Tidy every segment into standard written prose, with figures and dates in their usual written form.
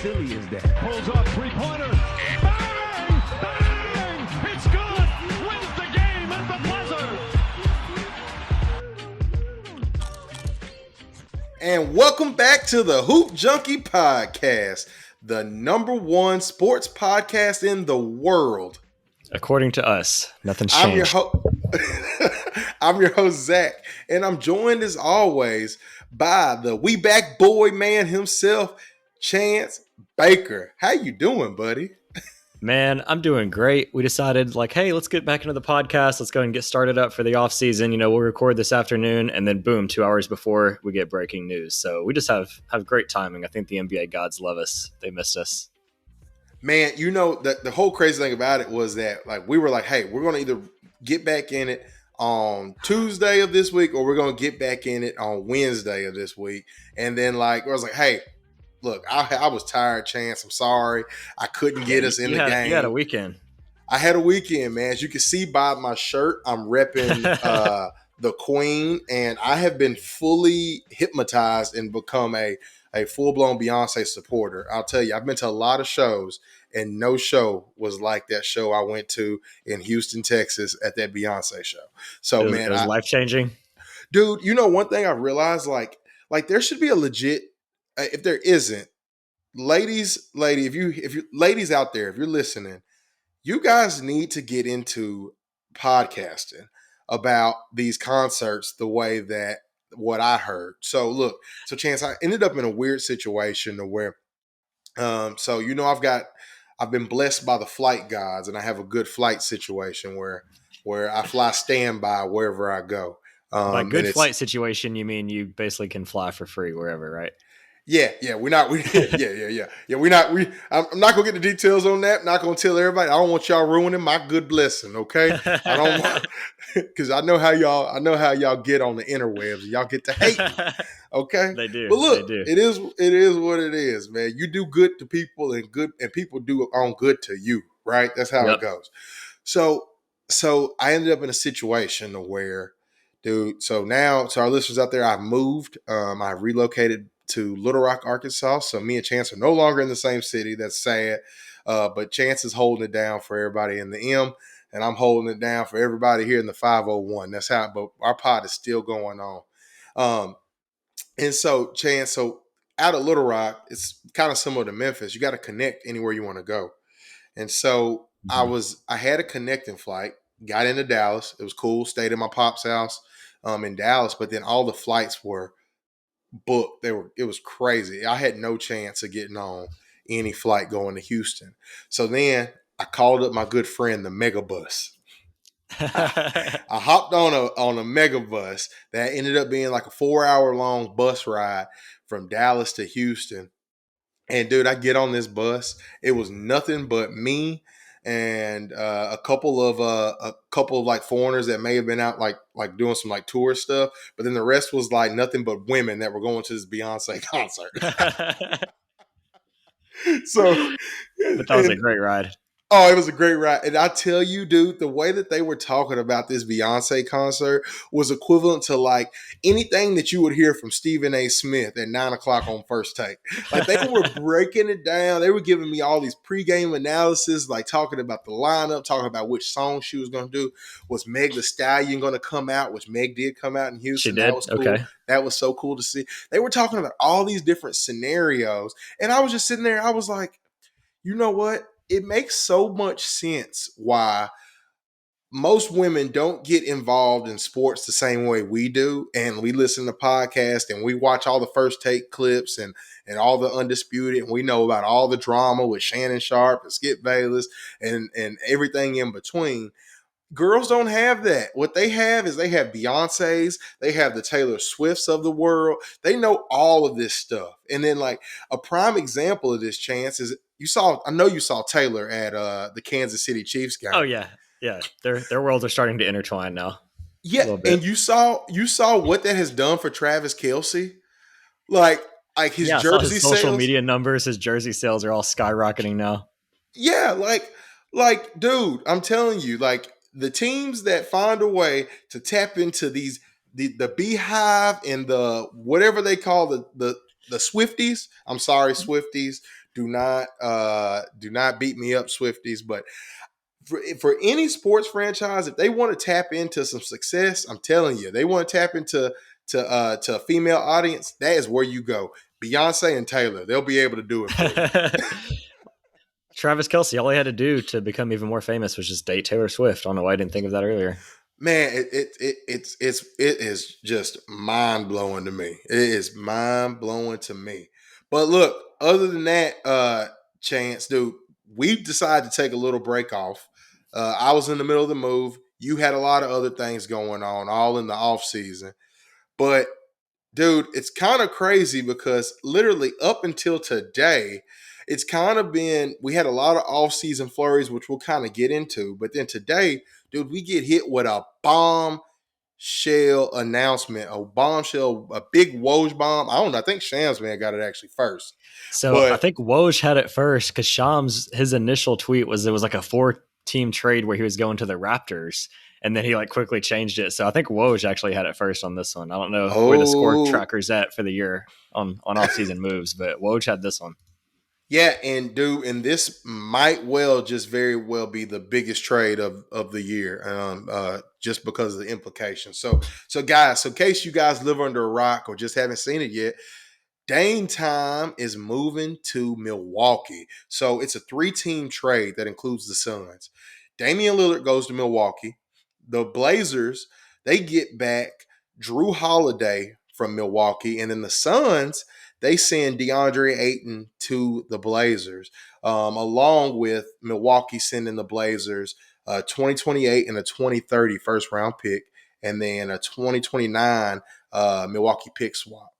silly is that? Pulls up three-pointer. Bang! Bang! It's good! Wins the game at the buzzer! And welcome back to the Hoop Junkie Podcast, the number one sports podcast in the world. According to us, nothing's changed. I'm your host, Zach, and I'm joined as always by the We Back boy man himself, Chance Baker. How you doing, buddy? Man, I'm doing great. We decided, hey, let's get back into the podcast. Let's go and get started up for the off season. We'll record this afternoon, and then boom, 2 hours before we get breaking news. So we just have great timing. I think the NBA gods love us. They missed us. Man, the whole crazy thing about it was that we were like, hey, we're going to either get back in it on Tuesday of this week or we're going to get back in it on Wednesday of this week. And then I was like, hey, look, I was tired, Chance. I'm sorry. I couldn't get us in the game. You had a weekend. I had a weekend, man. As you can see by my shirt, I'm repping the Queen, and I have been fully hypnotized and become a full-blown Beyonce supporter. I'll tell you, I've been to a lot of shows, and no show was like that show I went to in Houston, Texas at that Beyonce show. So, it was life-changing. Dude, one thing I realized, there should be a legit, if there isn't, ladies out there, if you're listening, you guys need to get into podcasting about these concerts the way that what I heard. So Chance, I ended up in a weird situation to where, I've been blessed by the flight gods, and I have a good flight situation where I fly standby wherever I go. By good flight situation, you mean you basically can fly for free wherever, right? Yeah. I'm not gonna get the details on that. Not gonna tell everybody. I don't want y'all ruining my good blessing. Okay, I don't want, because I know how y'all get on the interwebs. Y'all get to hate me. Okay, they do. But look, they do. it is what it is, man. You do good to people, and people do on good to you. Right? That's how it goes. So I ended up in a situation where, dude. So now, to our listeners out there, I've moved. I've relocated to Little Rock, Arkansas. So me and Chance are no longer in the same city. That's sad. But Chance is holding it down for everybody in the M, and I'm holding it down for everybody here in the 501. That's how, but our pod is still going on. And so Chance, out of Little Rock, it's kind of similar to Memphis. You got to connect anywhere you want to go. And so I had a connecting flight, got into Dallas. It was cool. Stayed at my pop's house in Dallas, but then all the flights were booked. It was crazy. I had no chance of getting on any flight going to Houston. So then I called up my good friend, the Megabus. I hopped on a Megabus that ended up being like a 4-hour long bus ride from Dallas to Houston. And dude, I get on this bus. It was nothing but me and a couple of foreigners that may have been out like doing some tourist stuff, but then the rest was nothing but women that were going to this Beyonce concert. But that was a great ride. Oh, it was a great ride. And I tell you, dude, the way that they were talking about this Beyonce concert was equivalent to anything that you would hear from Stephen A. Smith at 9:00 on First Take. They were breaking it down. They were giving me all these pregame analysis, talking about the lineup, talking about which song she was going to do. Was Meg Thee Stallion going to come out? Which Meg did come out in Houston. She did? That was cool. Okay. That was so cool to see. They were talking about all these different scenarios. And I was just sitting there. I was like, you know what? It makes so much sense why most women don't get involved in sports the same way we do. And we listen to podcasts and we watch all the First Take clips and all the Undisputed. And we know about all the drama with Shannon Sharp and Skip Bayless and everything in between. Girls don't have that. What they have is they have Beyonce's, they have the Taylor Swifts of the world. They know all of this stuff. And then a prime example of this, Chance, is I know you saw Taylor at the Kansas City Chiefs game. Oh yeah. Yeah. Their worlds are starting to intertwine now. Yeah. And you saw what that has done for Travis Kelce. His jersey his sales. Social media numbers, his jersey sales are all skyrocketing now. Yeah. Dude, I'm telling you, the teams that find a way to tap into the Beehive and the whatever they call the Swifties. I'm sorry, Swifties. Do not beat me up, Swifties. But for any sports franchise, if they want to tap into some success, I'm telling you, they want to tap into to a female audience. That is where you go. Beyonce and Taylor, they'll be able to do it for you. Travis Kelce, all he had to do to become even more famous was just date Taylor Swift. I don't know why I didn't think of that earlier. Man, it is just mind blowing to me. It is mind blowing to me. But look, other than that, Chance, dude, we decided to take a little break off. I was in the middle of the move. You had a lot of other things going on, all in the off season. But dude, it's kind of crazy because literally up until today, it's kind of been, we had a lot of off-season flurries, which we'll kind of get into. But then today, dude, we get hit with a bombshell announcement, a bombshell, a big Woj bomb. I don't know. I think Shams man got it actually first. So I But think Woj had it first because Shams, his initial tweet was it was like a 4-team trade where he was going to the Raptors, and then he like quickly changed it. So I think Woj actually had it first on this one. I don't know where the score oh, tracker's at for the year on off season moves, but Woj had this one. yeah, and dude, and this might well just very well be the biggest trade of the year, just because of the implications. So guys, so in case you guys live under a rock or just haven't seen it yet, Dame Time is moving to Milwaukee. So it's a 3-team trade that includes the Suns. Damian Lillard goes to Milwaukee. The Blazers, they get back Drew Holiday from Milwaukee. And then the Suns, they send DeAndre Ayton to the Blazers, along with Milwaukee sending the Blazers a 2028 and a 2030 first round pick, and then a 2029 Milwaukee pick swap.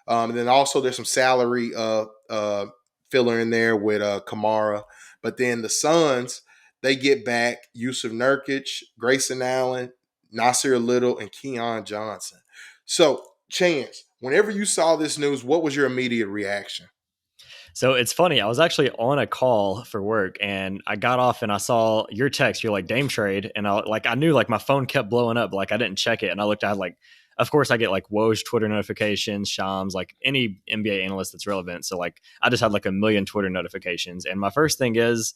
And then also there's some salary filler in there with Kamara. But then the Suns, they get back Yusuf Nurkic, Grayson Allen, Nasir Little, and Keon Johnson. So, Chance, whenever you saw this news, what was your immediate reaction? So it's funny. I was actually on a call for work and I got off and I saw your text. You're like Dame trade, and I knew like my phone kept blowing up, but like I didn't check it, and I looked. I had like, of course, I get like Woj Twitter notifications, Shams, like any NBA analyst that's relevant. So like I just had like a million Twitter notifications, and my first thing is,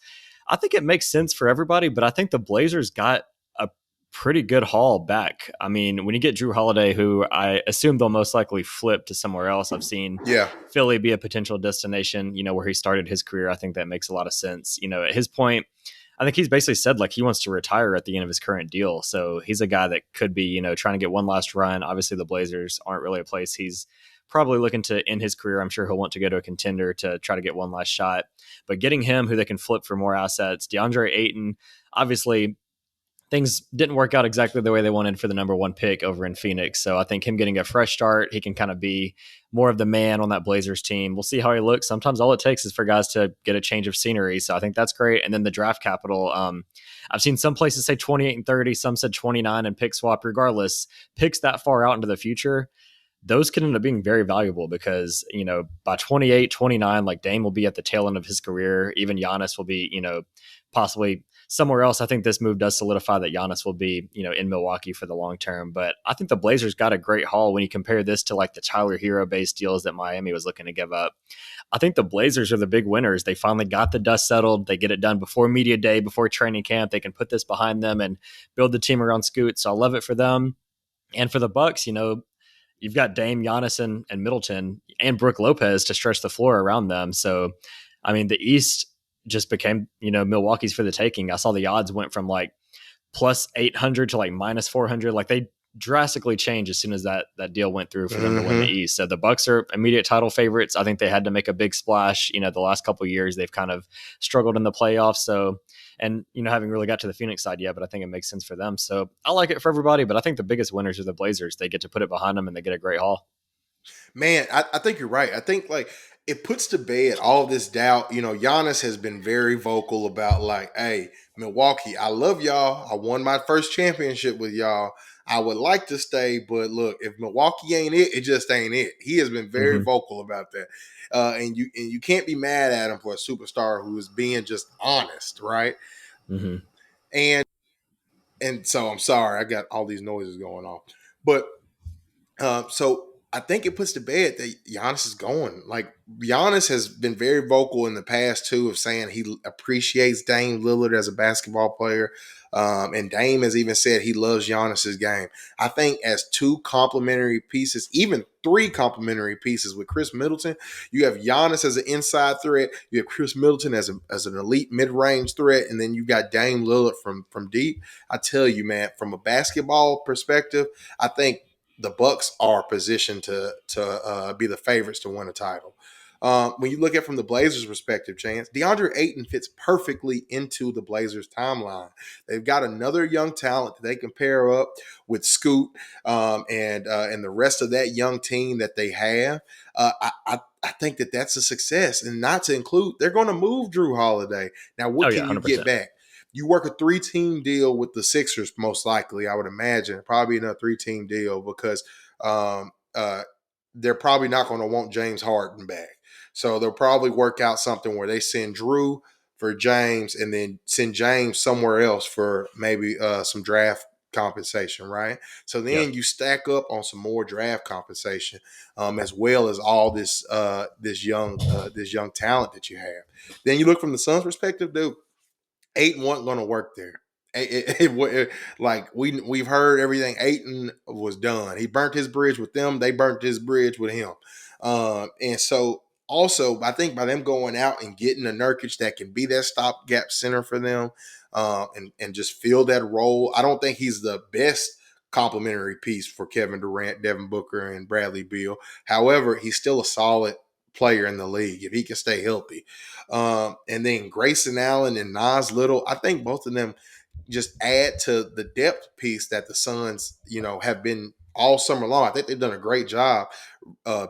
I think it makes sense for everybody, but I think the Blazers got a pretty good haul back. I mean, when you get Drew Holiday, who I assume they'll most likely flip to somewhere else. I've seen Yeah. Philly be a potential destination, where he started his career. I think that makes a lot of sense. At his point, I think he's basically said like he wants to retire at the end of his current deal. So he's a guy that could be, trying to get one last run. Obviously, the Blazers aren't really a place he's probably looking to end his career. I'm sure he'll want to go to a contender to try to get one last shot. But getting him, who they can flip for more assets, DeAndre Ayton, obviously things didn't work out exactly the way they wanted for the number one pick over in Phoenix. So I think him getting a fresh start, he can kind of be more of the man on that Blazers team. We'll see how he looks. Sometimes all it takes is for guys to get a change of scenery. So I think that's great. And then the draft capital, I've seen some places say 28 and 30, some said 29 and pick swap. Regardless, picks that far out into the future, those could end up being very valuable because, by 28, 29, like Dame will be at the tail end of his career. Even Giannis will be, possibly somewhere else. I think this move does solidify that Giannis will be, in Milwaukee for the long term. But I think the Blazers got a great haul when you compare this to like the Tyler Hero based deals that Miami was looking to give up. I think the Blazers are the big winners. They finally got the dust settled. They get it done before media day, before training camp. They can put this behind them and build the team around Scoot. So I love it for them. And for the Bucks, you've got Dame, Giannis, and Middleton and Brook Lopez to stretch the floor around them. So, I mean, the East just became, Milwaukee's for the taking. I saw the odds went from like plus 800 to like minus 400. Like they drastically changed as soon as that deal went through for them to win the East. So the Bucks are immediate title favorites. I think they had to make a big splash. The last couple of years they've kind of struggled in the playoffs. So, and haven't really got to the Phoenix side yet, but I think it makes sense for them. So I like it for everybody, but I think the biggest winners are the Blazers. They get to put it behind them and they get a great haul. Man, I think you're right. I think like it puts to bed all this doubt. Giannis has been very vocal about like, hey, Milwaukee, I love y'all. I won my first championship with y'all. I would like to stay, but look, if Milwaukee ain't it, it just ain't it. He has been very vocal about that. And you can't be mad at him for a superstar who is being just honest, right? Mm-hmm. And so I'm sorry, I got all these noises going on. But so I think it puts to bed that Giannis is going. Like, Giannis has been very vocal in the past too of saying he appreciates Dame Lillard as a basketball player. And Dame has even said he loves Giannis's game. I think as two complementary pieces, even three complementary pieces with Chris Middleton, you have Giannis as an inside threat, you have Chris Middleton as an elite mid-range threat, and then you got Dame Lillard from deep. I tell you, man, from a basketball perspective, I think the Bucks are positioned to be the favorites to win a title. When you look at it from the Blazers' perspective, Chance, DeAndre Ayton fits perfectly into the Blazers' timeline. They've got another young talent that they can pair up with Scoot and the rest of that young team that they have. I think that that's a success, and not to include they're going to move Drew Holiday. Now, what can you get back? You work a 3-team deal with the Sixers, most likely, I would imagine. Probably another 3-team deal because they're probably not going to want James Harden back. So they'll probably work out something where they send Drew for James and then send James somewhere else for maybe some draft compensation, right? So then you stack up on some more draft compensation, as well as all this young talent that you have. Then you look from the Suns' perspective, dude. Ayton wasn't going to work there. Like we've heard everything. Ayton was done. He burnt his bridge with them. They burnt his bridge with him. And so also, I think by them going out and getting a Nurkic that can be that stopgap center for them, and just fill that role. I don't think he's the best complementary piece for Kevin Durant, Devin Booker, and Bradley Beal. However, he's still a solid player in the league if he can stay healthy. And then Grayson Allen and Nas Little, I think both of them just add to the depth piece that the Suns, have been all summer long. I think they've done a great job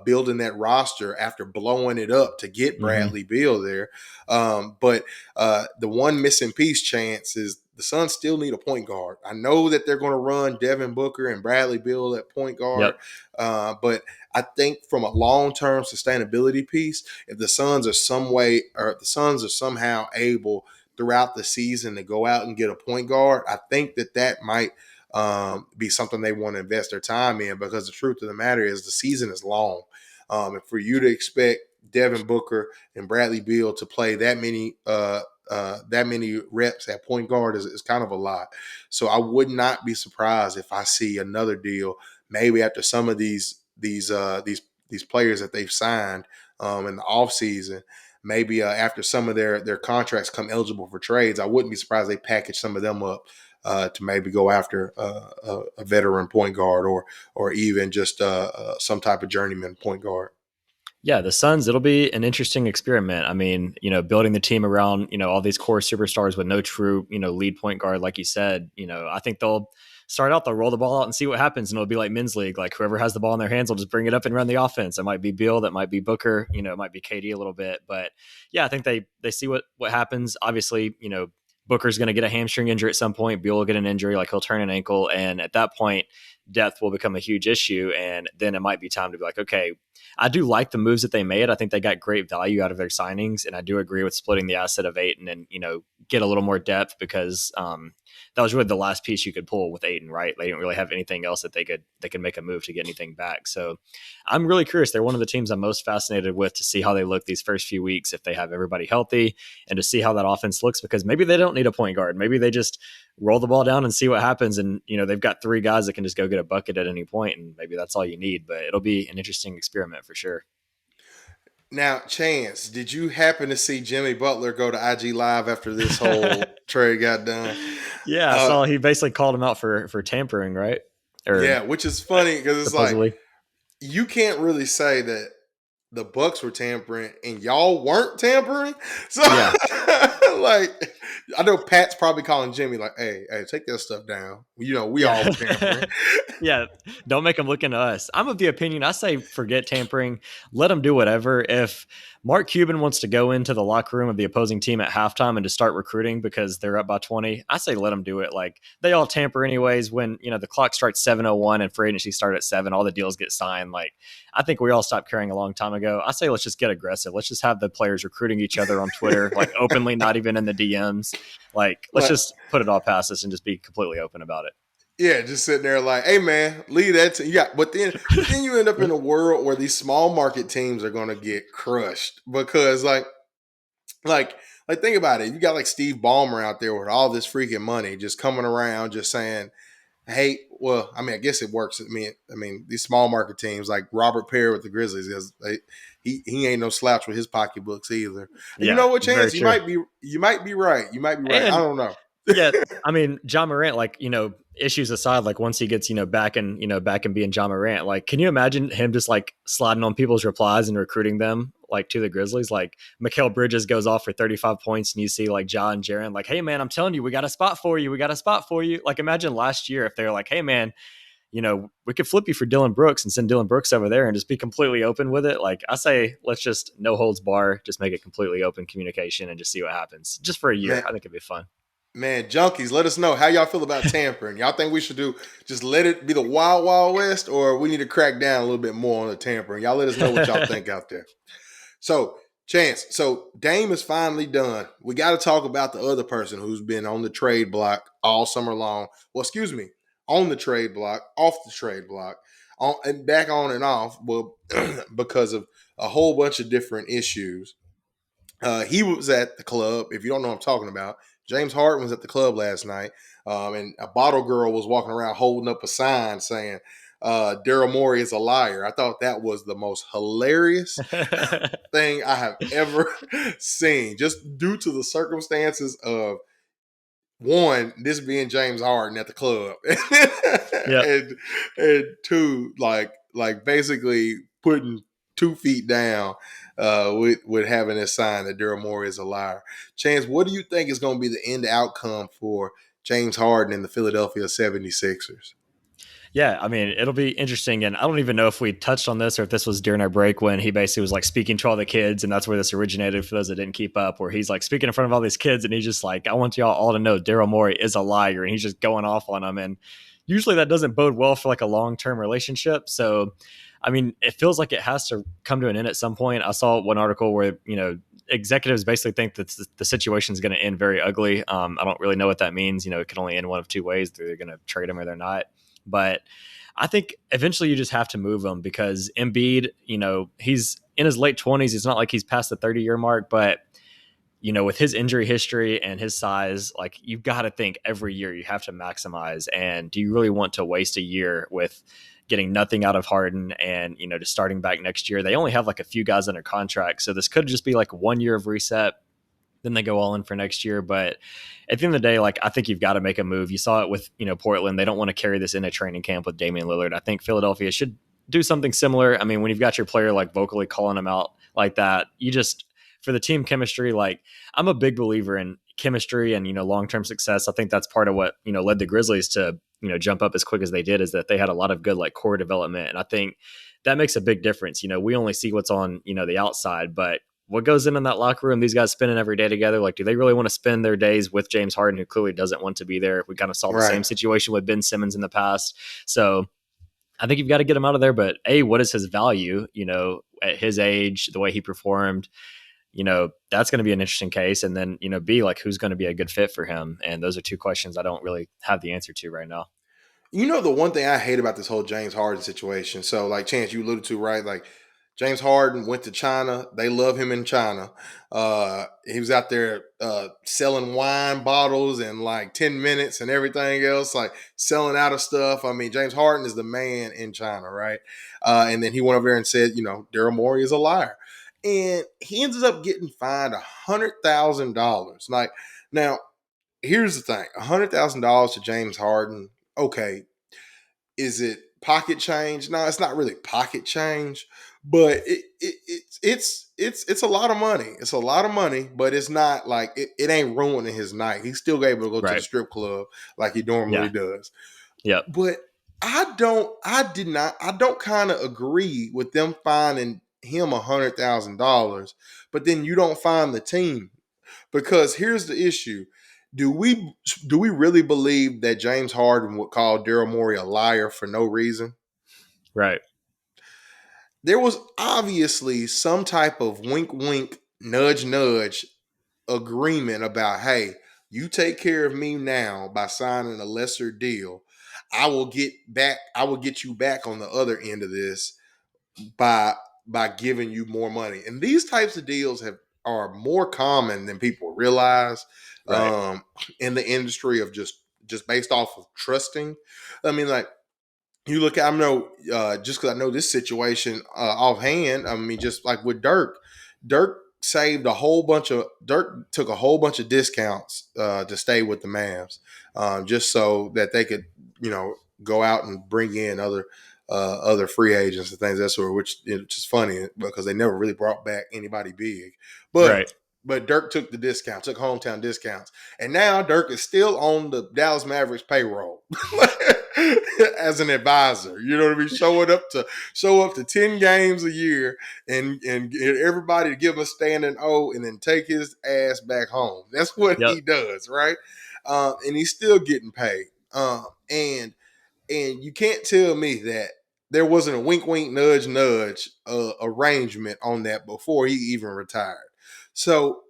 building that roster after blowing it up to get Bradley Beal there. But the one missing piece, Chance, is the Suns still need a point guard. I know that they're going to run Devin Booker and Bradley Beal at point guard, but I think from a long-term sustainability piece, if the Suns are somehow able throughout the season to go out and get a point guard, I think that might be something they want to invest their time in, because the truth of the matter is the season is long. And for you to expect Devin Booker and Bradley Beal to play that many reps at point guard is kind of a lot. So I would not be surprised if I see another deal maybe after some of these players that they've signed in the offseason. Maybe after some of their contracts come eligible for trades, I wouldn't be surprised they package some of them up to maybe go after a veteran point guard or even just some type of journeyman point guard. Yeah, the Suns, it'll be an interesting experiment. I mean, building the team around, all these core superstars with no true, lead point guard, like you said, I think they'll roll the ball out and see what happens. And it'll be like men's league. Like whoever has the ball in their hands will just bring it up and run the offense. It might be Beal, that might be Booker, it might be KD a little bit. But yeah, I think they see what happens. Obviously, Booker's going to get a hamstring injury at some point. Beal will get an injury, like he'll turn an ankle. And at that point, depth will become a huge issue. And then it might be time to be like, okay, I do like the moves that they made. I think they got great value out of their signings. And I do agree with splitting the asset of Ayton and, get a little more depth, because that was really the last piece you could pull with Ayton, right? They didn't really have anything else that they could make a move to get anything back. So I'm really curious. They're one of the teams I'm most fascinated with to see how they look these first few weeks, if they have everybody healthy, and to see how that offense looks, because maybe they don't need a point guard. Maybe they just roll the ball down and see what happens. And, they've got 3 guys that can just go get a bucket at any point, and maybe that's all you need. But it'll be an interesting experiment for sure. Now, Chance, did you happen to see Jimmy Butler go to IG Live after this whole trade got done? Yeah, I saw he basically called him out for tampering, right? Yeah, which is funny because it's supposedly. like you can't really say that the Bucks were tampering and y'all weren't tampering. So, yeah. like, I know Pat's probably calling Jimmy like, hey, take that stuff down. We all were tampering. Yeah, don't make them look into us. I'm of the opinion, I say forget tampering. Let them do whatever. If Mark Cuban wants to go into the locker room of the opposing team at halftime and to start recruiting because they're up by 20, I say let them do it. Like, they all tamper anyways. When, the clock starts 7:01 and free agency start at 7, all the deals get signed. Like, I think we all stopped caring a long time ago. I say let's just get aggressive. Let's just have the players recruiting each other on Twitter, like openly, not even in the DMs. Like, let's just put it all past us and just be completely open about it. Yeah, just sitting there like, hey man, leave that to yeah. But then you end up in a world where these small market teams are gonna get crushed because like like think about it. You got like Steve Ballmer out there with all this freaking money just coming around just saying, hey, well, I mean, I guess it works. I mean, these small market teams like Robert Perry with the Grizzlies is he ain't no slouch with his pocketbooks either. And you Yeah, know what, very Chance? true. You might be right. You might be right. I And don't know. yeah, I mean, John Morant, like, issues aside, like once he gets, back and being John Morant, like, can you imagine him just like sliding on people's replies and recruiting them like to the Grizzlies? Like Mikal Bridges goes off for 35 points and you see like John and Jaren like, hey man, I'm telling you, we got a spot for you. We got a spot for you. Like imagine last year if they're like, hey man, we could flip you for Dylan Brooks and send Dylan Brooks over there and just be completely open with it. Like I say, let's just no holds bar, just make it completely open communication and just see what happens just for a year. Man, I think it'd be fun. man, junkies, let us know how y'all feel about tampering. Y'all think we should do just let it be the wild, wild west, or we need to crack down a little bit more on the tampering? Y'all let us know what y'all think out there. So, Chance, so Dame is finally done. We got to talk about the other person who's been on the trade block all summer long. Well, excuse me, on the trade block, off the trade block, on and back on and off. Well, because of a whole bunch of different issues. He was at the club. If you don't know what I'm talking about, James Harden was at the club last night, and a bottle girl was walking around holding up a sign saying, Daryl Morey is a liar. I thought that was the most hilarious thing I have ever seen, just due to the circumstances of one, this being James Harden at the club, Yep. and two, like basically putting 2 feet down with having this sign that Daryl Morey is a liar. Chance, what do you think is going to be the end outcome for James Harden and the Philadelphia 76ers? Yeah, I mean, it'll be interesting. And I don't even know if we touched on this or if this was during our break when he basically was like speaking to all the kids. And that's where this originated for those that didn't keep up, where he's like speaking in front of all these kids. And he's just like, I want y'all all to know Daryl Morey is a liar. And he's just going off on them. And usually that doesn't bode well for like a long term relationship. So, I mean, it feels like it has to come to an end at some point. I saw one article where, executives basically think that the situation is going to end very ugly. I don't really know what that means. It can only end one of two ways. They're going to trade him or they're not. But I think eventually you just have to move him because Embiid, he's in his late 20s. It's not like he's past the 30-year mark, but with his injury history and his size, like you've got to think every year you have to maximize. And do you really want to waste a year with getting nothing out of Harden and, just starting back next year? They only have like a few guys under contract. So this could just be like 1 year of reset. Then they go all in for next year. But at the end of the day, like I think you've got to make a move. You saw it with, Portland. They don't want to carry this in a training camp with Damian Lillard. I think Philadelphia should do something similar. I mean, when you've got your player like vocally calling him out like that, you just for the team chemistry, like I'm a big believer in chemistry and, long-term success. I think that's part of what, led the Grizzlies to, jump up as quick as they did is that they had a lot of good like core development. And I think that makes a big difference. We only see what's on, the outside, but what goes in that locker room, these guys spending every day together, like, do they really want to spend their days with James Harden, who clearly doesn't want to be there? We kind of saw the Right. same situation with Ben Simmons in the past. So I think you've got to get him out of there. But A, what is his value, at his age, the way he performed, that's going to be an interesting case. And then, B, like, who's going to be a good fit for him? And those are two questions I don't really have the answer to right now. The one thing I hate about this whole James Harden situation. So, like Chance, you alluded to, right? Like James Harden went to China. They love him in China. He was out there selling wine bottles in like 10 minutes and everything else, like selling out of stuff. I mean, James Harden is the man in China, right? And then he went over there and said, Daryl Morey is a liar. And he ends up getting fined $100,000. Like, now, here's the thing: $100,000 to James Harden. Okay, is it pocket change? No, it's not really pocket change, but it's a lot of money. It's a lot of money, but it's not like it ain't ruining his night. He's still able to go to the Right. strip club like he normally Yeah. does. Yep. But I don't kind of agree with them finding him $100,000, but then you don't find the team. Because here's the issue. Do we really believe that James Harden would call Daryl Morey a liar for no reason? Right. There was obviously some type of wink wink, nudge nudge agreement about, hey, you take care of me now by signing a lesser deal. I will get you back on the other end of this by giving you more money. And these types of deals are more common than people realize Right. in the industry of just based off of trusting. I mean, like, you look at, I know, just because I know this situation offhand, I mean, just like with Dirk took a whole bunch of discounts to stay with the Mavs, just so that they could, go out and bring in other free agents and things of that sort, which is funny because they never really brought back anybody big. But Right. Dirk took the discount, took hometown discounts, and now Dirk is still on the Dallas Mavericks payroll as an advisor. You know what I mean? Show up to 10 games a year and get everybody to give him a standing O and then take his ass back home. That's what Yep. he does, right? And he's still getting paid. And you can't tell me that there wasn't a wink, wink, nudge, nudge arrangement on that before he even retired. So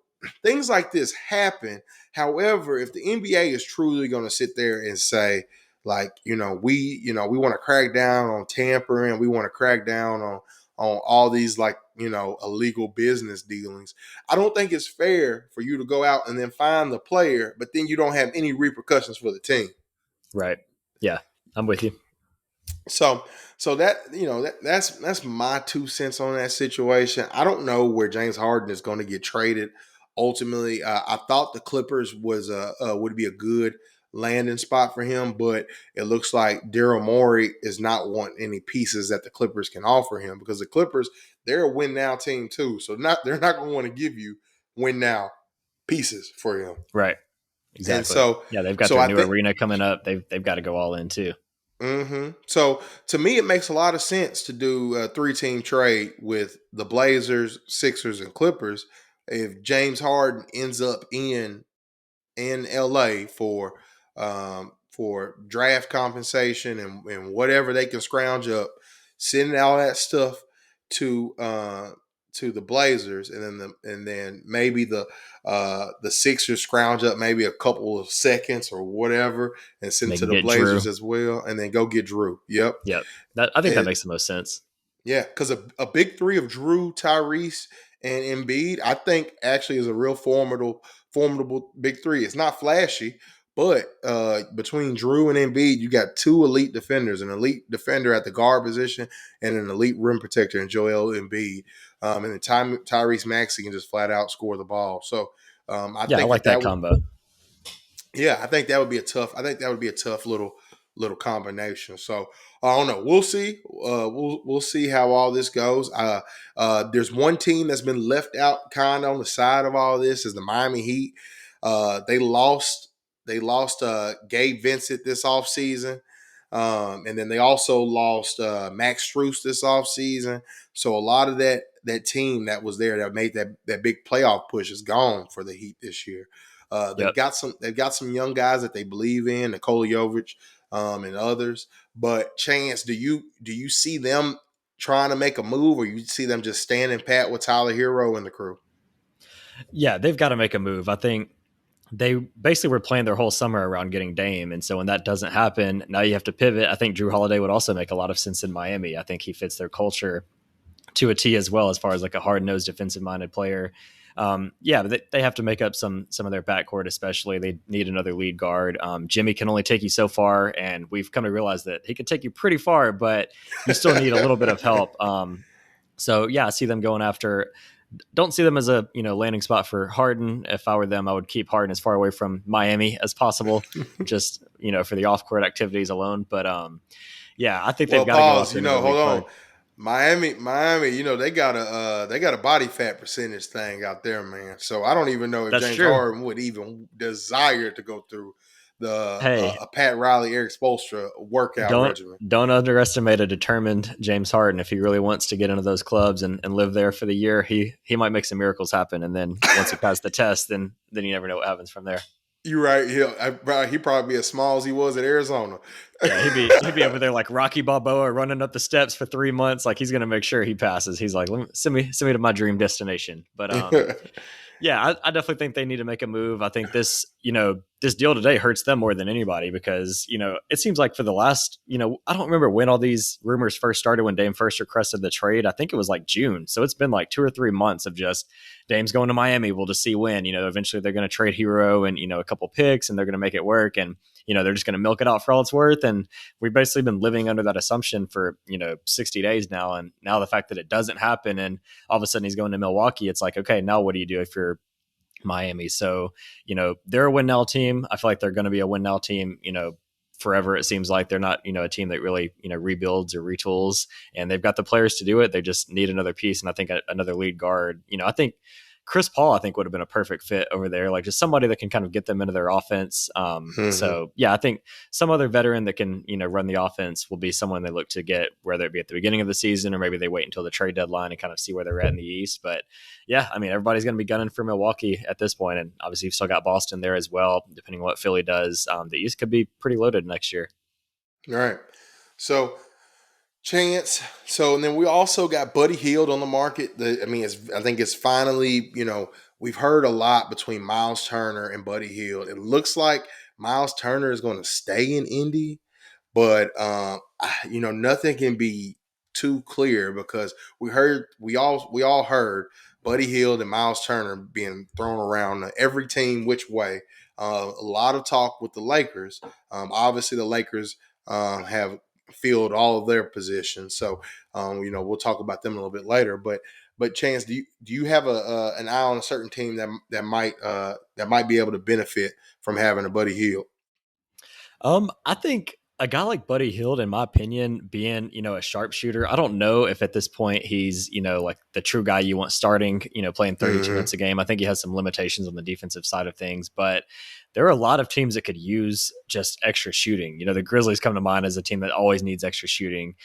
things like this happen. However, if the NBA is truly going to sit there and say, like, we want to crack down on tampering, we want to crack down on all these, like, illegal business dealings, I don't think it's fair for you to go out and then find the player, but then you don't have any repercussions for the team. Right. Yeah, I'm with you. So that's my 2 cents on that situation. I don't know where James Harden is going to get traded. Ultimately, I thought the Clippers would be a good landing spot for him, but it looks like Daryl Morey is not wanting any pieces that the Clippers can offer him, because the Clippers, they're a win now team too. So they're not going to want to give you win now pieces for him. Right. And Exactly. Yeah, they've got their I new think. arena coming up. They've got to go all in too. Mm-hmm. So to me, it makes a lot of sense to do a 3-team trade with the Blazers, Sixers, and Clippers if James Harden ends up in LA for draft compensation and whatever they can scrounge up, sending all that stuff to the Blazers, and then maybe the Sixers scrounge up maybe a couple of seconds or whatever and send They it to can the get Drew. Blazers as well, and then go get Drew. Yep. Yep. I think that makes the most sense. Yeah, because a big three of Drew, Tyrese, and Embiid, I think actually is a real formidable big three. It's not flashy, but between Drew and Embiid, you got two elite defenders, an elite defender at the guard position and an elite rim protector in Joel Embiid. And then Tyrese Maxey can just flat out score the ball. So I I think like that combo. I think that would be a tough little combination. So I don't know. We'll see. We'll see how all this goes. There's one team that's been left out kind of on the side of all this is the Miami Heat. They lost Gabe Vincent this offseason. And then they also lost Max Strus this offseason. So a lot of that team that was there that made that big playoff push is gone for the Heat this year. They've got some young guys that they believe in, Nikola Jovic, and others. But Chance, do you see them trying to make a move, or you see them just standing pat with Tyler Hero and the crew? Yeah, they've got to make a move. I think they basically were playing their whole summer around getting Dame. And so when that doesn't happen, now you have to pivot. I think Drew Holiday would also make a lot of sense in Miami. I think he fits their culture to a T as well, as far as like a hard-nosed defensive-minded player. But they have to make up some of their backcourt, especially. They need another lead guard. Jimmy can only take you so far, and we've come to realize that he can take you pretty far, but you still need a little bit of help. I see them going after. Don't see them as a landing spot for Harden. If I were them, I would keep Harden as far away from Miami as possible, just for the off-court activities alone. But I think they've got to go after another lead guard. Miami, they got a body fat percentage thing out there, man. So I don't even know if James Harden would even desire to go through a Pat Riley, Eric Spoelstra workout regimen. Don't underestimate a determined James Harden. If he really wants to get into those clubs and live there for the year, he might make some miracles happen. And then once he passes the test, then you never know what happens from there. You're right. He probably be as small as he was at Arizona. Yeah, he'd be over there like Rocky Balboa running up the steps for 3 months. Like he's gonna make sure he passes. He's like, send me to my dream destination. But yeah, I definitely think they need to make a move. I think this deal today hurts them more than anybody because, it seems like for the last, I don't remember when all these rumors first started when Dame first requested the trade. I think it was like June. So it's been like 2 or 3 months of just Dame's going to Miami. We'll just see when, eventually they're going to trade Hero and, a couple picks and they're going to make it work. And, they're just going to milk it out for all it's worth. And we've basically been living under that assumption for, 60 days now. And now the fact that it doesn't happen and all of a sudden he's going to Milwaukee, it's like, okay, now what do you do if you're Miami? So, they're a win now team. I feel like they're going to be a win now team, forever. It seems like they're not, a team that really, rebuilds or retools, and they've got the players to do it. They just need another piece. And I think another lead guard, I think Chris Paul, I think would have been a perfect fit over there. Like just somebody that can kind of get them into their offense. So yeah, I think some other veteran that can, run the offense will be someone they look to get, whether it be at the beginning of the season or maybe they wait until the trade deadline and kind of see where they're at in the East. But yeah, I mean, everybody's going to be gunning for Milwaukee at this point, and obviously you've still got Boston there as well. Depending on what Philly does, the East could be pretty loaded next year. All right. So Chance. So and then we also got Buddy Hield on the market. I think it's finally, we've heard a lot between Miles Turner and Buddy Hield. It looks like Miles Turner is going to stay in Indy, but nothing can be too clear because we all heard Buddy Hield and Miles Turner being thrown around every team which way. A lot of talk with the Lakers. Obviously, the Lakers have filled all of their positions, so we'll talk about them a little bit later. But Chance, do you have an eye on a certain team that might be able to benefit from having a Buddy Hield? I think a guy like Buddy Hield, in my opinion, being, a sharpshooter, I don't know if at this point he's, like the true guy you want starting, playing 32 minutes a game. I think he has some limitations on the defensive side of things, but there are a lot of teams that could use just extra shooting. The Grizzlies come to mind as a team that always needs extra shooting.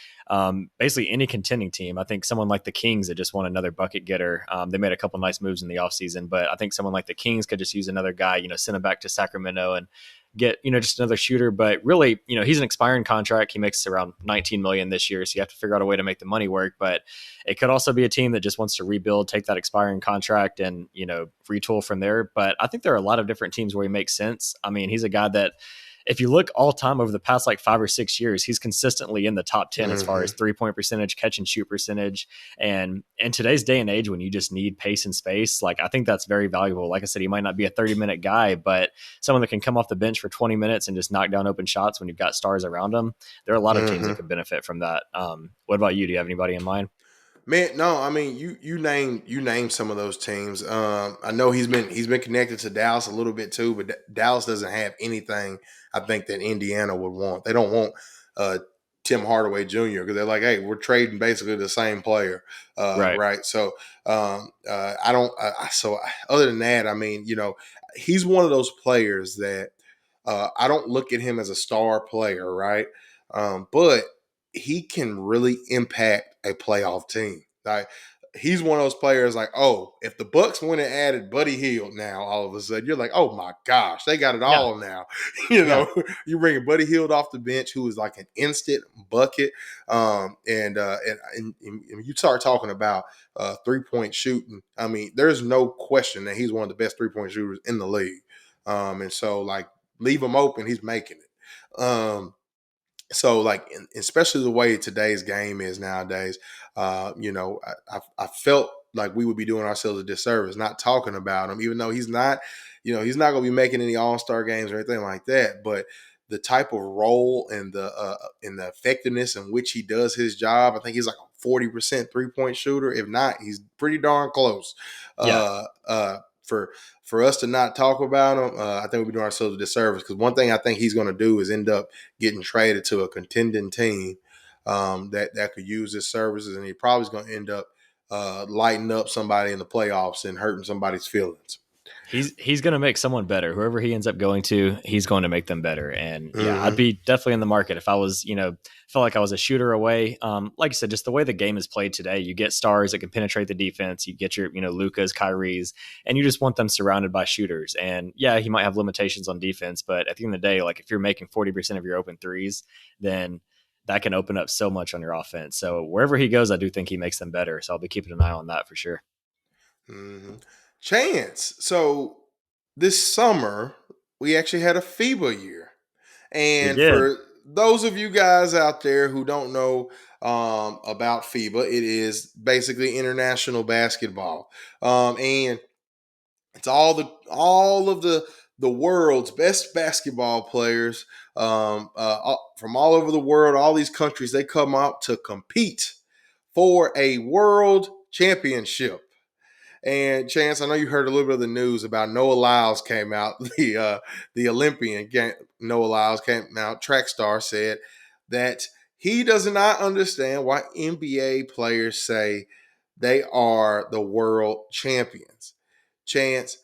Basically any contending team. I think someone like the Kings that just want another bucket getter. They made a couple nice moves in the offseason, but I think someone like the Kings could just use another guy, send him back to Sacramento and get, just another shooter. But really, he's an expiring contract. He makes around 19 million this year. So you have to figure out a way to make the money work. But it could also be a team that just wants to rebuild, take that expiring contract and, retool from there. But I think there are a lot of different teams where he makes sense. I mean, he's a guy that if you look all time over the past like 5 or 6 years, he's consistently in the top 10 as far as 3-point percentage, catch and shoot percentage. And in today's day and age, when you just need pace and space, like I think that's very valuable. Like I said, he might not be a 30-minute guy, but someone that can come off the bench for 20 minutes and just knock down open shots when you've got stars around him. There are a lot of teams that could benefit from that. What about you? Do you have anybody in mind? Man, no, I mean you named some of those teams. I know he's been connected to Dallas a little bit too, but Dallas doesn't have anything I think that Indiana would want. They don't want Tim Hardaway Jr. because they're like, hey, we're trading basically the same player, Right. right? So I don't. So other than that, I mean, he's one of those players that I don't look at him as a star player, right? But he can really impact a playoff team. Like he's one of those players like, oh, if the Bucks went and added Buddy Hield now, all of a sudden you're like, oh my gosh, they got it Yeah. all now. Yeah. You bring Buddy Hield off the bench, who is like an instant bucket. And you start talking about 3-point shooting. I mean, there's no question that he's one of the best 3-point shooters in the league. And so like leave him open, he's making it. So like, especially the way today's game is nowadays, I felt like we would be doing ourselves a disservice not talking about him, even though he's not going to be making any All-Star games or anything like that. But the type of role and the effectiveness in which he does his job, I think he's like a 40% 3-point shooter. If not, he's pretty darn close. Yeah. For us to not talk about him, I think we'll be doing ourselves a disservice because one thing I think he's going to do is end up getting traded to a contending team that could use his services, and he probably is going to end up lighting up somebody in the playoffs and hurting somebody's feelings. He's going to make someone better. Whoever he ends up going to, he's going to make them better. And yeah, I'd Mm-hmm. be definitely in the market if I was, felt like I was a shooter away. Like I said, just the way the game is played today, you get stars that can penetrate the defense. You get your, Lukas, Kyries, and you just want them surrounded by shooters. And yeah, he might have limitations on defense, but at the end of the day, like if you're making 40% of your open threes, then that can open up so much on your offense. So wherever he goes, I do think he makes them better. So I'll be keeping an eye on that for sure. Mm-hmm. Chance. So this summer we actually had a FIBA year, We and did. for those of you guys out there who don't know about FIBA, it is basically international basketball, and it's all of the world's best basketball players from all over the world. All these countries, they come out to compete for a world championship. And Chance, I know you heard a little bit of the news about Noah Lyles came out. The Olympian Noah Lyles came out. Track star said that he does not understand why NBA players say they are the world champions. Chance,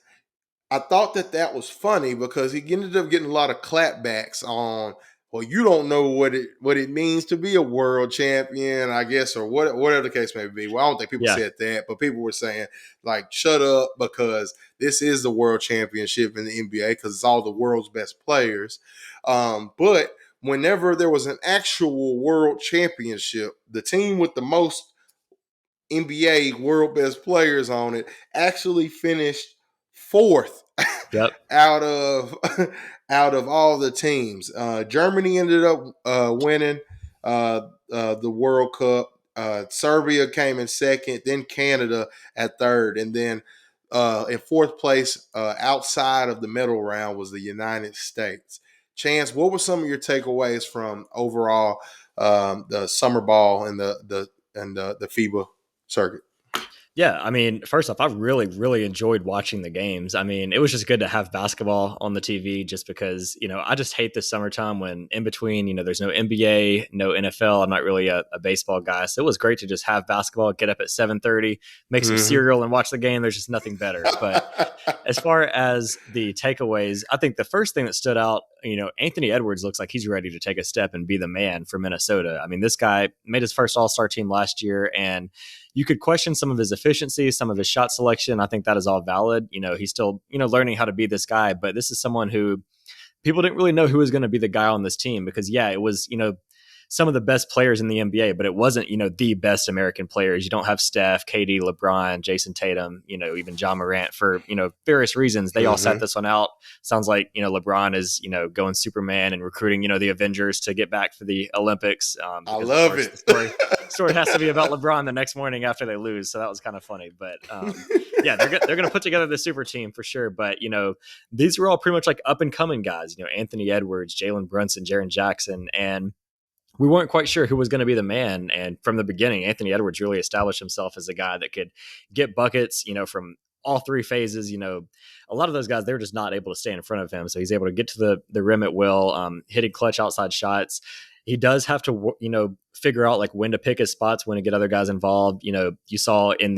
I thought that was funny because he ended up getting a lot of clapbacks on. Well, you don't know what it means to be a world champion, I guess, or whatever the case may be. Well, I don't think people Yeah. said that, but people were saying like, "Shut up," because this is the world championship in the NBA because it's all the world's best players. But whenever there was an actual world championship, the team with the most NBA world best players on it actually finished fourth Yep. out of out of all the teams. Germany ended up winning the World Cup. Serbia came in second, then Canada at third, and then in fourth place outside of the medal round was the United States. Chance, what were some of your takeaways from overall the summer ball and the FIBA circuit? Yeah, I mean, first off, I really, really enjoyed watching the games. I mean, it was just good to have basketball on the TV just because, I just hate the summertime when in between, there's no NBA, no NFL. I'm not really a baseball guy. So it was great to just have basketball, get up at 7:30, make some Mm-hmm. cereal and watch the game. There's just nothing better. But as far as the takeaways, I think the first thing that stood out, Anthony Edwards looks like he's ready to take a step and be the man for Minnesota. I mean, this guy made his first All-Star team last year, and you could question some of his efficiency, some of his shot selection. I think that is all valid. He's still, learning how to be this guy, but this is someone who people didn't really know who was going to be the guy on this team because, yeah, it was, some of the best players in the NBA, but it wasn't, the best American players. You don't have Steph, KD, LeBron, Jason Tatum, even John Morant for, various reasons. They all sat this one out. Sounds like, LeBron is, going Superman and recruiting, the Avengers to get back for the Olympics. I Because love of course, it. the story has to be about LeBron the next morning after they lose. So that was kind of funny, but yeah, they're going to put together the super team for sure. But, these were all pretty much like up and coming guys, Anthony Edwards, Jalen Brunson, Jaren Jackson, and we weren't quite sure who was going to be the man. And from the beginning, Anthony Edwards really established himself as a guy that could get buckets, from all three phases. A lot of those guys, they were just not able to stay in front of him. So he's able to get to the rim at will, hitting clutch outside shots. He does have to, figure out like when to pick his spots, when to get other guys involved. You saw in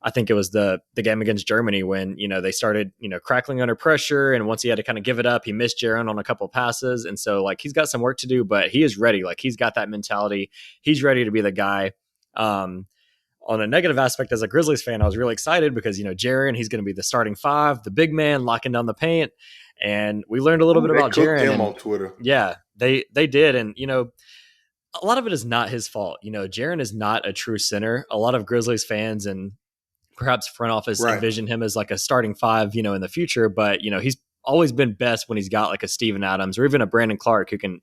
I think it was the game against Germany when, they started, crackling under pressure. And once he had to kind of give it up, he missed Jaren on a couple of passes. And so like, he's got some work to do, but he is ready. Like he's got that mentality. He's ready to be the guy. On a negative aspect, as a Grizzlies fan, I was really excited because, Jaren, he's going to be the starting five, the big man locking down the paint. And we learned a little bit about Jaren. Him on Twitter. Yeah, they did. And, a lot of it is not his fault. Jaren is not a true center. A lot of Grizzlies fans and perhaps front office envision him as like a starting five, in the future. But, he's always been best when he's got like a Steven Adams or even a Brandon Clark who can,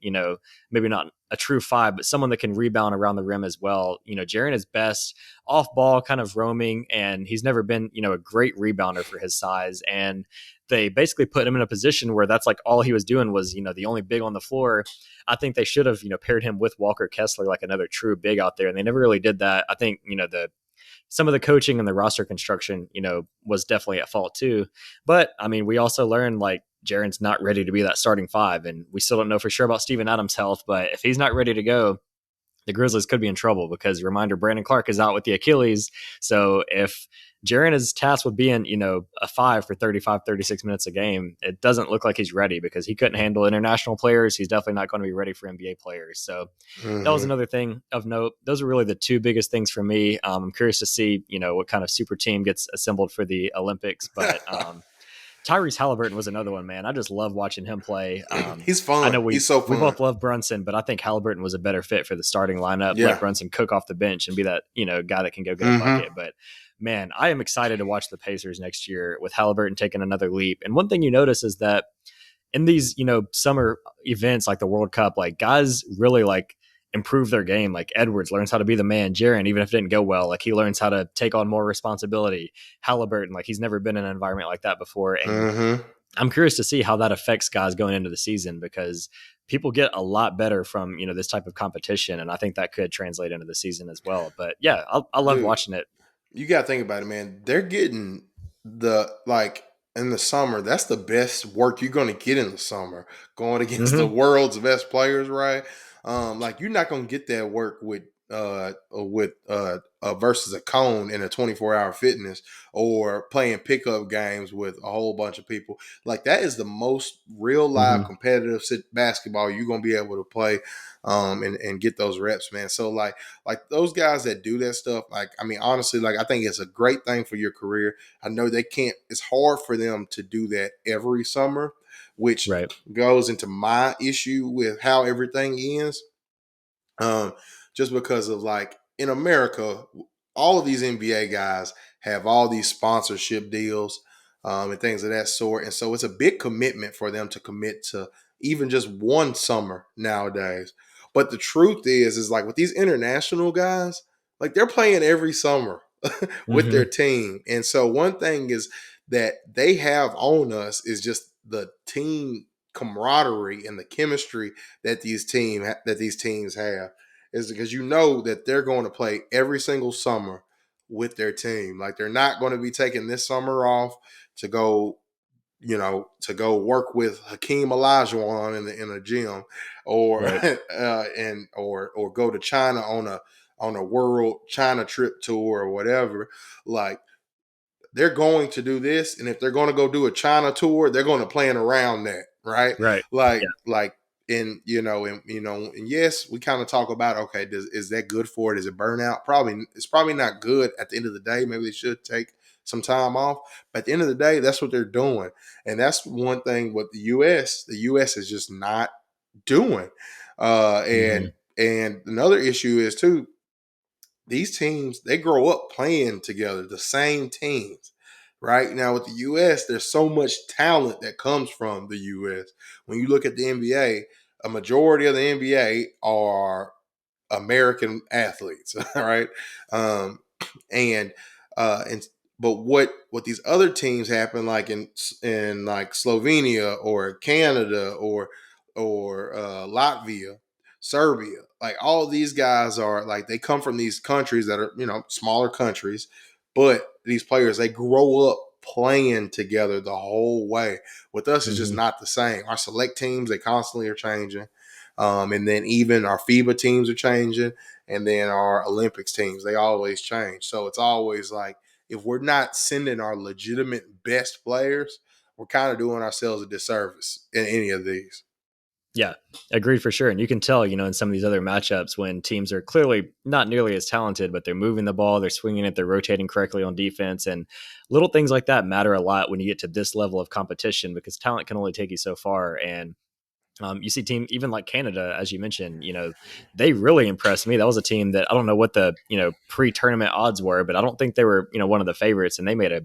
maybe not a true five, but someone that can rebound around the rim as well. Jaren is best off ball, kind of roaming, and he's never been, a great rebounder for his size. And they basically put him in a position where that's like all he was doing was, the only big on the floor. I think they should have, paired him with Walker Kessler, like another true big out there. And they never really did that. I think, some of the coaching and the roster construction, was definitely at fault too. But I mean, we also learned like Jaren's not ready to be that starting five, and we still don't know for sure about Steven Adams' health. But if he's not ready to go, the Grizzlies could be in trouble because reminder, Brandon Clark is out with the Achilles. So if Jaren is tasked with being, a 5 for 35, 36 minutes a game. It doesn't look like he's ready because he couldn't handle international players. He's definitely not going to be ready for NBA players. So that was another thing of note. Those are really the two biggest things for me. I'm curious to see, what kind of super team gets assembled for the Olympics. But Tyrese Halliburton was another one, man. I just love watching him play. He's I fun. know He's so we fun. both love Brunson, but I think Halliburton was a better fit for the starting lineup. Let Yeah. Brunson cook off the bench and be that, guy that can go get a bucket. But man, I am excited to watch the Pacers next year with Halliburton taking another leap. And one thing you notice is that in these, summer events like the World Cup, like guys really like improve their game. Like Edwards learns how to be the man. Jaren, even if it didn't go well, like he learns how to take on more responsibility. Halliburton, like he's never been in an environment like that before. And I'm curious to see how that affects guys going into the season because people get a lot better from, this type of competition. And I think that could translate into the season as well. But yeah, I love watching it. You got to think about it, man. They're getting in the summer, that's the best work you're going to get in the summer, going against the world's best players, right? You're not going to get that work with versus a cone in a 24-hour fitness or playing pickup games with a whole bunch of people. Like that is the most real live competitive basketball you're going to be able to play and get those reps, man. So like those guys that do that stuff, honestly, I think it's a great thing for your career. I know it's hard for them to do that every summer, which goes into my issue with how everything ends. Just because of in America, all of these NBA guys have all these sponsorship deals and things of that sort. And so it's a big commitment for them to commit to even just one summer nowadays. But the truth is with these international guys, they're playing every summer with their team. And so one thing is that they have on us is just the team camaraderie and the chemistry that these teams have is because that they're going to play every single summer with their team. Like they're not going to be taking this summer off to go work with Hakeem Olajuwon in a gym or or go to China on a world China trip tour or whatever. Like they're going to do this, and if they're going to go do a China tour, they're going to plan around that, right? And yes, we kind of talk about, okay, is that good for it? Is it burnout? It's probably not good at the end of the day. Maybe they should take some time off. But at the end of the day, that's what they're doing. And that's one thing with the U.S. The U.S. is just not doing. And another issue is too, these teams, they grow up playing together, the same teams. Right now with the U.S., there's so much talent that comes from the U.S. When you look at the NBA, a majority of the NBA are American athletes, right? And but what these other teams happen in Slovenia or Canada or Latvia, Serbia, all these guys are they come from these countries that are smaller countries, but these players, they grow up playing together the whole way. With us, it's just not the same. Our select teams, they constantly are changing. And then even our FIBA teams are changing. And then our Olympics teams, they always change. So it's always if we're not sending our legitimate best players, we're kind of doing ourselves a disservice in any of these. Yeah, agreed for sure. And you can tell, in some of these other matchups when teams are clearly not nearly as talented, but they're moving the ball, they're swinging it, they're rotating correctly on defense. And little things like that matter a lot when you get to this level of competition because talent can only take you so far. And you see team even like Canada, as you mentioned, they really impressed me. That was a team that I don't know what the, pre-tournament odds were, but I don't think they were, one of the favorites, and they made a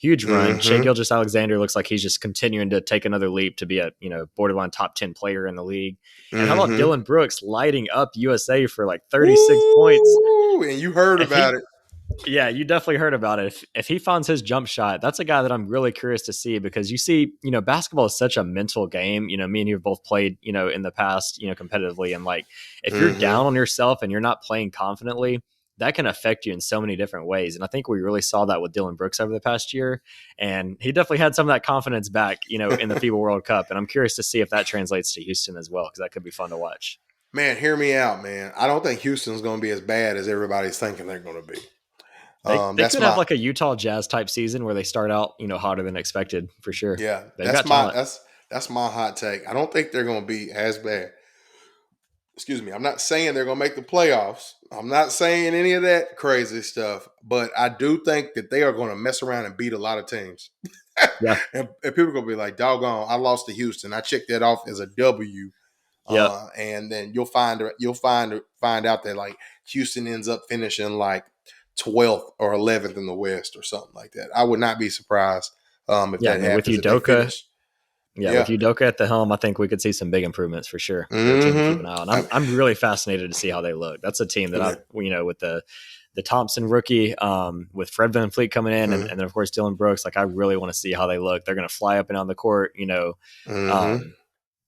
huge run. Shea Gilgeous-Alexander looks like he's just continuing to take another leap to be a, borderline top 10 player in the league. And how about Dylan Brooks lighting up USA for 36 points? And you heard about it. Yeah, you definitely heard about it. If he finds his jump shot, that's a guy that I'm really curious to see because you see, basketball is such a mental game. Me and you have both played, in the past, competitively. And if you're down on yourself and you're not playing confidently, that can affect you in so many different ways. And I think we really saw that with Dylan Brooks over the past year. And he definitely had some of that confidence back, in the FIBA World Cup. And I'm curious to see if that translates to Houston as well, because that could be fun to watch. Man, hear me out, man. I don't think Houston's going to be as bad as everybody's thinking they're going to be. They That's could have my like a Utah Jazz type season where they start out, hotter than expected for sure. yeah. They've got talent. That's my hot take. I don't think they're going to be as bad. Excuse me. I'm not saying they're going to make the playoffs. I'm not saying any of that crazy stuff, but I do think that they are going to mess around and beat a lot of teams. Yeah. And people are going to be like, doggone, I lost to Houston. I checked that off as a W. Yep. And then you'll find out that like Houston ends up finishing like 12th or 11th in the West or something like that. I would not be surprised if Yeah. I that mean, with happens, if they Udoka, finish. yeah, with Yeah. Udoka at the helm, I think we could see some big improvements for sure. They're a team to keep Mm-hmm. an eye on. I'm really fascinated to see how they look. That's a team that with the Thompson rookie, with Fred VanVleet coming in, Mm-hmm. and then of course Dylan Brooks. Like I really want to see how they look. They're going to fly up and down the court. Mm-hmm. Um,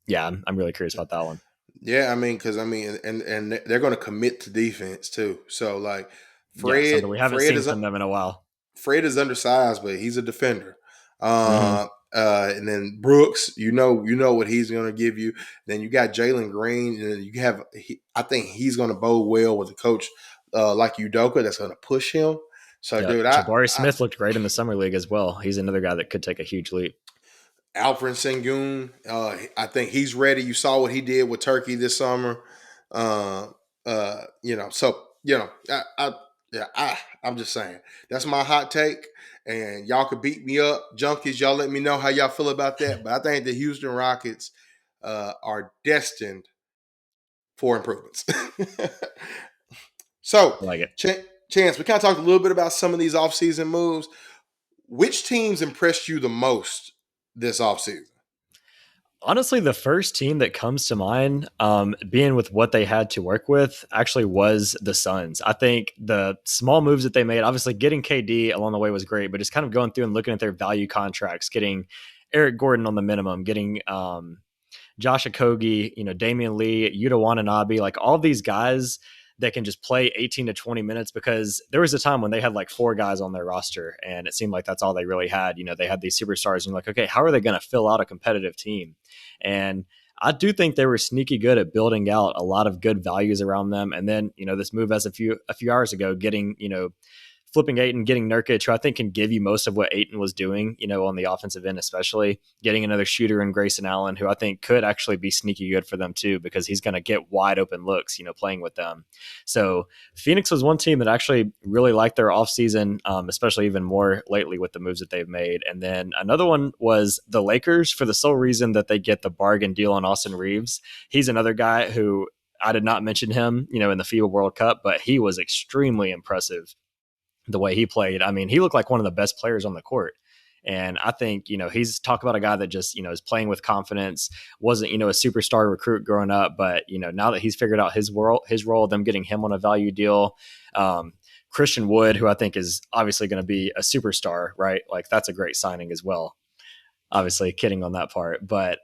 yeah, I'm really curious about that one. Yeah, I mean, because and they're going to commit to defense too. So like Yeah, Fred, something we haven't seen from them in a while. Fred is undersized, but he's a defender. Mm-hmm. And then Brooks, you know what he's going to give you. Then you got Jalen Green, and you have. I think he's going to bode well with a coach like Udoka that's going to push him. So, Yeah, dude, Jabari Smith looked great in the summer league as well. He's another guy that could take a huge leap. Alfred Sengun, I think he's ready. You saw what he did with Turkey this summer. I'm just saying that's my hot take, and y'all could beat me up, junkies. Y'all let me know how y'all feel about that. But I think the Houston Rockets are destined for improvements. So, I like it. Chance, we kind of talked a little bit about some of these offseason moves. Which teams impressed you the most this offseason? Honestly, the first team that comes to mind, being with what they had to work with, actually was the Suns. I think the small moves that they made, obviously getting KD along the way was great, but just kind of going through and looking at their value contracts, getting Eric Gordon on the minimum, getting Josh Okogie, Damian Lee, Yuta Watanabe, like all these guys that can just play 18 to 20 minutes, because there was a time when they had like 4 guys on their roster and it seemed like that's all they really had. They had these superstars and you're like, okay, how are they going to fill out a competitive team? And I do think they were sneaky good at building out a lot of good values around them. And then, this move as a few hours ago, getting, flipping Ayton, getting Nurkic, who I think can give you most of what Ayton was doing, on the offensive end, especially getting another shooter in Grayson Allen, who I think could actually be sneaky good for them too, because he's going to get wide open looks, playing with them. So Phoenix was one team that actually really liked their offseason, especially even more lately with the moves that they've made. And then another one was the Lakers, for the sole reason that they get the bargain deal on Austin Reeves. He's another guy who I did not mention him, in the FIBA World Cup, but he was extremely impressive the way he played. I mean, he looked like one of the best players on the court. And I think, he's talk about a guy that just, is playing with confidence, wasn't, a superstar recruit growing up, but, now that he's figured out his role, them getting him on a value deal, Christian Wood, who I think is obviously going to be a superstar, right? Like that's a great signing as well. Obviously kidding on that part, but,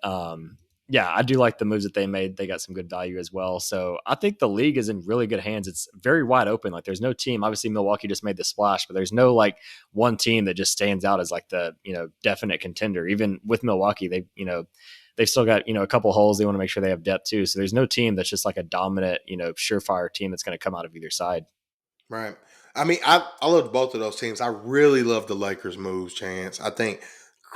yeah, I do like the moves that they made. They got some good value as well. So I think the league is in really good hands. It's very wide open. Like there's no team, obviously Milwaukee just made the splash, but there's no like one team that just stands out as like the, definite contender. Even with Milwaukee, they've still got, a couple holes. They want to make sure they have depth too. So there's no team that's just like a dominant, surefire team that's going to come out of either side. Right. I mean, I loved both of those teams. I really love the Lakers moves, Chance. I think,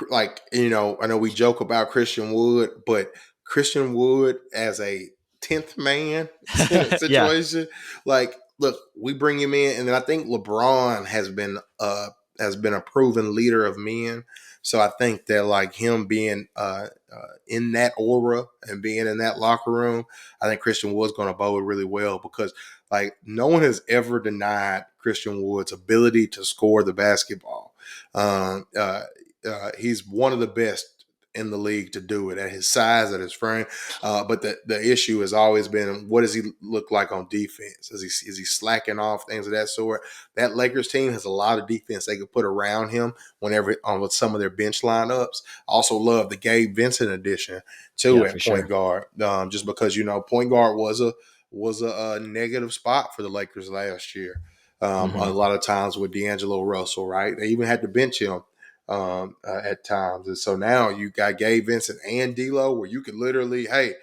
like, I know we joke about Christian Wood, but Christian Wood as a 10th man Yeah. situation, like, look, we bring him in, and then I think LeBron has been a proven leader of men. So I think that like him being in that aura and being in that locker room, I think Christian Wood's going to bode really well, because like no one has ever denied Christian Wood's ability to score the basketball. He's one of the best in the league to do it at his size, at his frame. But the issue has always been, what does he look like on defense? Is he slacking off, things of that sort? That Lakers team has a lot of defense they could put around him whenever on with some of their bench lineups. Also love the Gabe Vincent addition too at point guard, just because point guard was a negative spot for the Lakers last year. A lot of times with D'Angelo Russell, right? They even had to bench him at times. And so now you got Gabe Vincent and D'Lo, where you could literally, hey,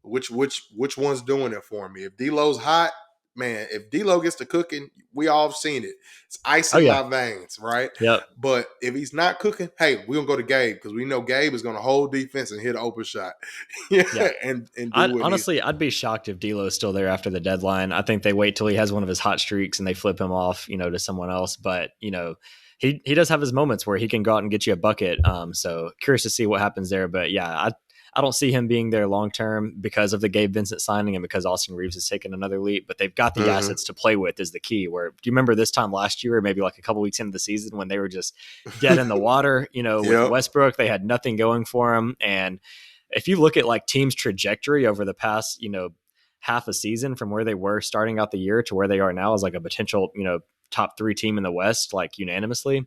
which one's doing it for me? If D'Lo's hot, man, if D'Lo gets to cooking, we all have seen it. It's ice Oh in yeah. my veins, right? Yep. But if he's not cooking, hey, we're gonna go to Gabe because we know Gabe is gonna hold defense and hit an open shot, yeah, Yeah. and do what needs. I'd be shocked if D'Lo is still there after the deadline. I think they wait till he has one of his hot streaks and they flip him off, to someone else. But he does have his moments where he can go out and get you a bucket. So curious to see what happens there. But yeah, I don't see him being there long term because of the Gabe Vincent signing and because Austin Reeves has taken another leap. But they've got the Mm-hmm. assets to play with is the key. Where do you remember this time last year, or maybe like a couple weeks into the season when they were just dead in the water? With Yep. Westbrook, they had nothing going for him. And if you look at like teams' trajectory over the past, half a season from where they were starting out the year to where they are now as like a potential, top 3 team in the West, like unanimously,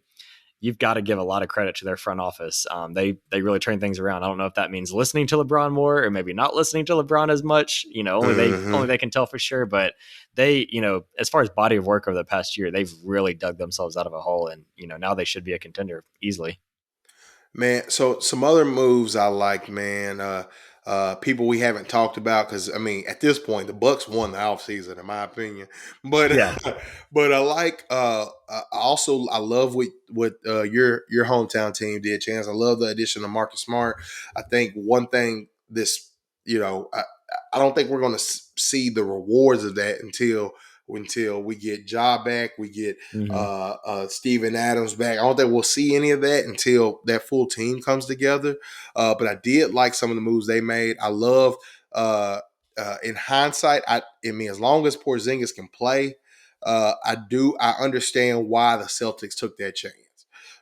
you've got to give a lot of credit to their front office. They really turn things around. I don't know if that means listening to LeBron more or maybe not listening to LeBron as much. Only Mm-hmm. they can tell for sure. But they, as far as body of work over the past year, they've really dug themselves out of a hole, and now they should be a contender easily. Man, so some other moves I like, man. People we haven't talked about because I mean, at this point, the Bucks won the offseason, in my opinion. But Yeah. but I like. I love what your hometown team did, Chance. I love the addition of Marcus Smart. I think one thing this, you know, I don't think we're going to see the rewards of that until we get Ja back, we get Hmm. Steven Adams back. I don't think we'll see any of that until that full team comes together. But I did like some of the moves they made. I love, in hindsight, I mean, as long as Porzingis can play, I understand why the Celtics took that chance.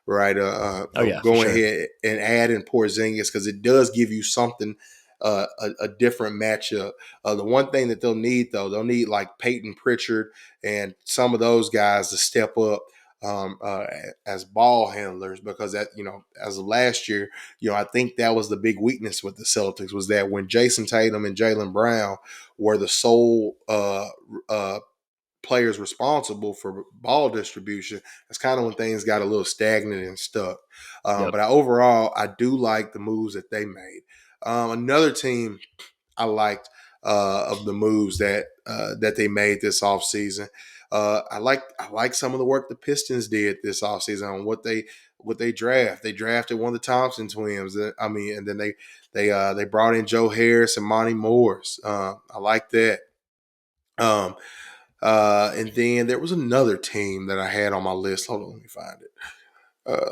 Right, Oh yeah, for going sure. ahead and add in Porzingis because it does give you something, a different matchup. The one thing that they'll need like Peyton Pritchard and some of those guys to step up, as ball handlers because that, as of last year, I think that was the big weakness with the Celtics was that when Jason Tatum and Jaylen Brown were the sole players responsible for ball distribution, that's kind of when things got a little stagnant and stuck. Yep. But overall, I do like the moves that they made. Another team I liked, of the moves that they made this offseason. I like some of the work the Pistons did this offseason on what they draft. They drafted one of the Thompson twins. I mean, and then they brought in Joe Harris and Monty Morris. I like that. Um, and then there was another team that I had on my list. Hold on, let me find it. Uh,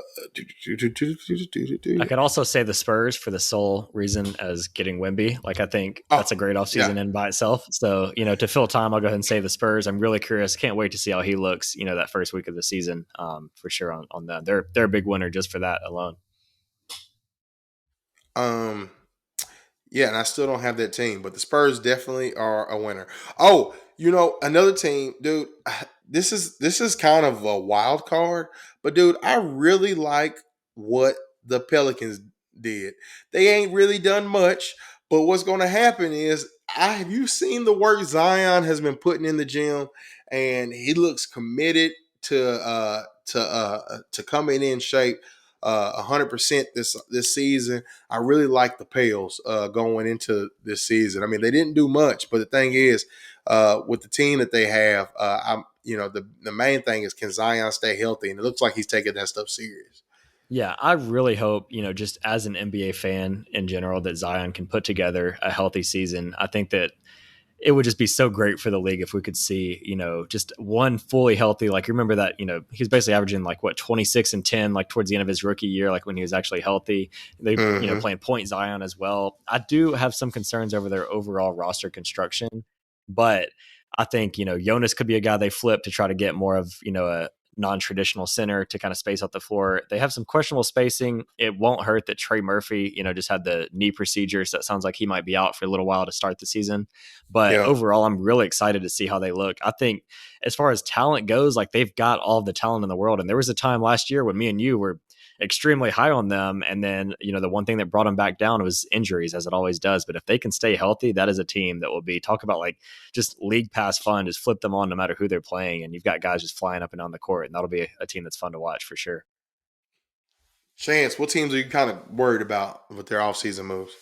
I could also say the Spurs for the sole reason as getting Wemby. Like, I think that's oh, a great yeah. offseason in by itself. So, to fill time, I'll go ahead and say the Spurs. I'm really curious. Can't wait to see how he looks, that first week of the season, for sure on them. They're a big winner just for that alone. Um, Yeah, and I still don't have that team, but the Spurs definitely are a winner. Oh, another team, dude. This is kind of a wild card, but dude, I really like what the Pelicans did. They ain't really done much, but what's going to happen is, have you seen the work Zion has been putting in the gym, and he looks committed to coming in shape 100% this season. I really like the Pales going into this season. I mean, they didn't do much, but the thing is, with the team that they have, the main thing is, can Zion stay healthy? And it looks like he's taking that stuff serious. Yeah, I really hope, just as an NBA fan in general, that Zion can put together a healthy season. I think that it would just be so great for the league if we could see, just one fully healthy. Like, you remember that, he was basically averaging like 26 and 10, like towards the end of his rookie year, like when he was actually healthy. They, Mm-hmm. playing point Zion as well. I do have some concerns over their overall roster construction, but I think, Jonas could be a guy they flip to try to get more of, a non-traditional center to kind of space out the floor. They have some questionable spacing. It won't hurt that Trey Murphy, just had the knee procedure. So it sounds like he might be out for a little while to start the season. But Yeah. overall, I'm really excited to see how they look. I think as far as talent goes, like they've got all of the talent in the world. And there was a time last year when me and you were extremely high on them. And then, the one thing that brought them back down was injuries, as it always does. But if they can stay healthy, that is a team that will be, talk about like just league pass fun, just flip them on no matter who they're playing. And you've got guys just flying up and down the court. And that'll be a team that's fun to watch for sure. Chance, what teams are you kind of worried about with their offseason moves?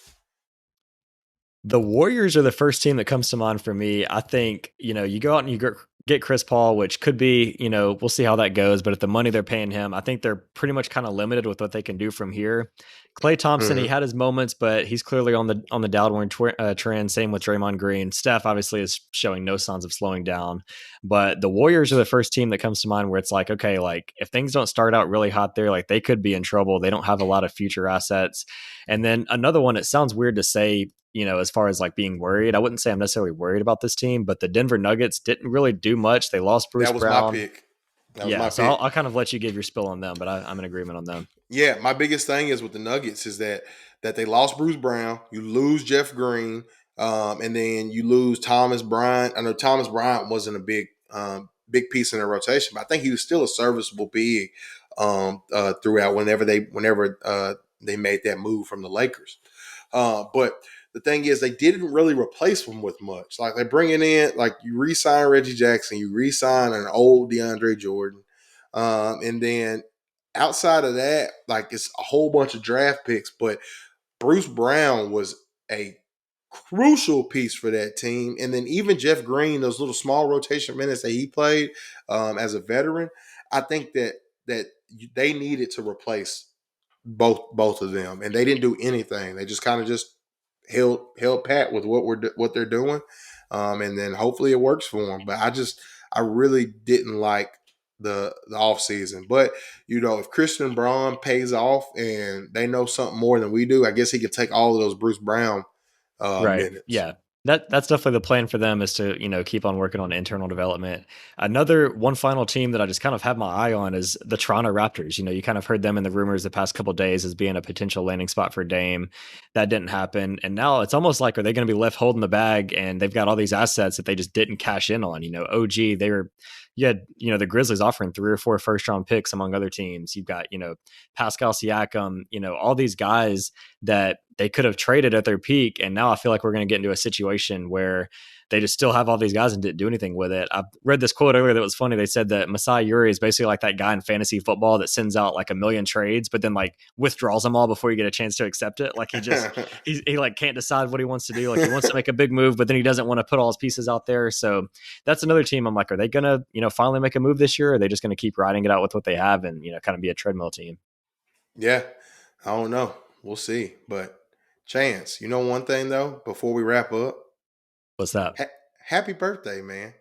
The Warriors are the first team that comes to mind for me. I think, you go out and you get Chris Paul, which could be, we'll see how that goes. But at the money they're paying him, I think they're pretty much kind of limited with what they can do from here. Klay Thompson, he had his moments, but he's clearly on the downward trend. Same with Draymond Green. Steph obviously is showing no signs of slowing down. But the Warriors are the first team that comes to mind where it's like, okay, like if things don't start out really hot there, like they could be in trouble. They don't have a lot of future assets. And then another one, it sounds weird to say, as far as like being worried, I wouldn't say I'm necessarily worried about this team, but the Denver Nuggets didn't really do much. They lost Bruce That was Brown. my pick. So I'll kind of let you give your spill on them, but I'm in agreement on them. Yeah, my biggest thing is with the Nuggets is that they lost Bruce Brown, you lose Jeff Green, and then you lose Thomas Bryant. I know Thomas Bryant wasn't a big piece in their rotation, but I think he was still a serviceable big throughout whenever they made that move from the Lakers. But the thing is, they didn't really replace him with much. Like they bring it in, like you re-sign Reggie Jackson, you re-sign an old DeAndre Jordan, and then outside of that, like it's a whole bunch of draft picks. But Bruce Brown was a crucial piece for that team, and then even Jeff Green, those little small rotation minutes that he played as a veteran, I think that they needed to replace both of them, and they didn't do anything. They just kind of just held pat with what they're doing, and then hopefully it works for them. But I really didn't like the off season. But if Christian Braun pays off and they know something more than we do, I guess he could take all of those Bruce Brown minutes. Yeah. That's definitely the plan for them, is to, keep on working on internal development. Another one final team that I just kind of have my eye on is the Toronto Raptors. You kind of heard them in the rumors the past couple of days as being a potential landing spot for Dame. That didn't happen. And now it's almost like, are they going to be left holding the bag, and they've got all these assets that they just didn't cash in on? OG, you had, the Grizzlies offering 3 or 4 first round picks among other teams. You've got, Pascal Siakam, all these guys that they could have traded at their peak. And now I feel like we're going to get into a situation where they just still have all these guys and didn't do anything with it. I read this quote earlier that was funny. They said that Masai Ujiri is basically like that guy in fantasy football that sends out like a million trades, but then like withdraws them all before you get a chance to accept it. Like he like can't decide what he wants to do. Like he wants to make a big move, but then he doesn't want to put all his pieces out there. So that's another team. I'm like, are they going to, finally make a move this year? Or are they just going to keep riding it out with what they have and, kind of be a treadmill team? Yeah, I don't know. We'll see. But Chance, one thing though, before we wrap up. What's that? Happy birthday, man.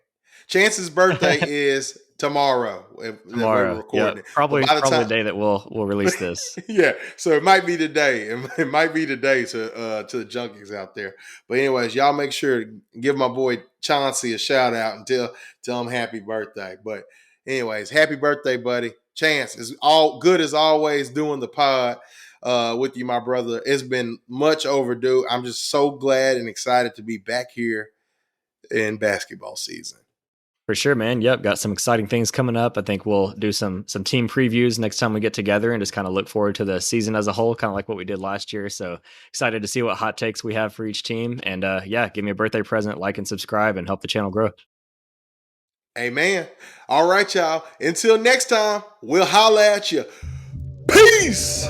Chance's birthday is tomorrow. Tomorrow. We're recording it. Probably the day that we'll release this. Yeah. So it might be today. It might be today to the junkies out there. But anyways, y'all make sure to give my boy Chauncey a shout out and tell him happy birthday. But anyways, happy birthday, buddy. Chance is all good as always doing the pod with you, my brother. It's been much overdue. I'm just so glad and excited to be back here in basketball season. For sure, man. Yep. Got some exciting things coming up. I think we'll do some team previews next time we get together and just kind of look forward to the season as a whole, kind of like what we did last year. So excited to see what hot takes we have for each team. And give me a birthday present, like and subscribe, and help the channel grow. Amen. All right, y'all. Until next time, we'll holla at you. Peace.